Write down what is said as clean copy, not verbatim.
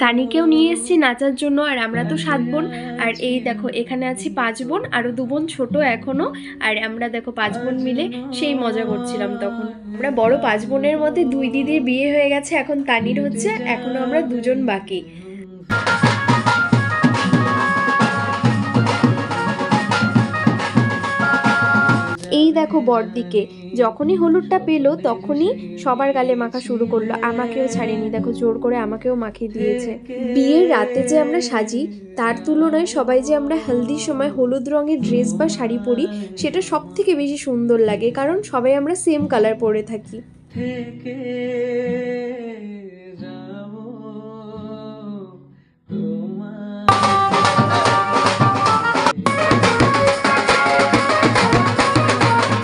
তানিকেও নিয়ে এসেছি নাচার জন্য। আর আমরা তো 7 বোন, আর এই দেখো এখানে আছি 5 বোন, আরও 2 বোন ছোট এখনো। আর আমরা দেখো 5 বোন মিলে সেই মজা করছিলাম তখন। আমরা বড় 5 বোনের মধ্যে 2 দিদির বিয়ে হয়ে গেছে, এখন তানির হচ্ছে, এখনো আমরা 2 জন বাকি। এই দেখো বড়দিকে যখনই হলুদটা পেলো তখনই সবার গালে মাখা শুরু করলো, আমাকেও ছাড়েনি, দেখো জোর করে আমাকেও মাখিয়ে দিয়েছে। বিয়ের রাতে যে আমরা সাজি তার তুলনায় সবাই যে আমরা হলদির সময় হলুদ রঙের ড্রেস বা শাড়ি পরি সেটা সব থেকে বেশি সুন্দর লাগে, কারণ সবাই আমরা সেম কালার পরে থাকি।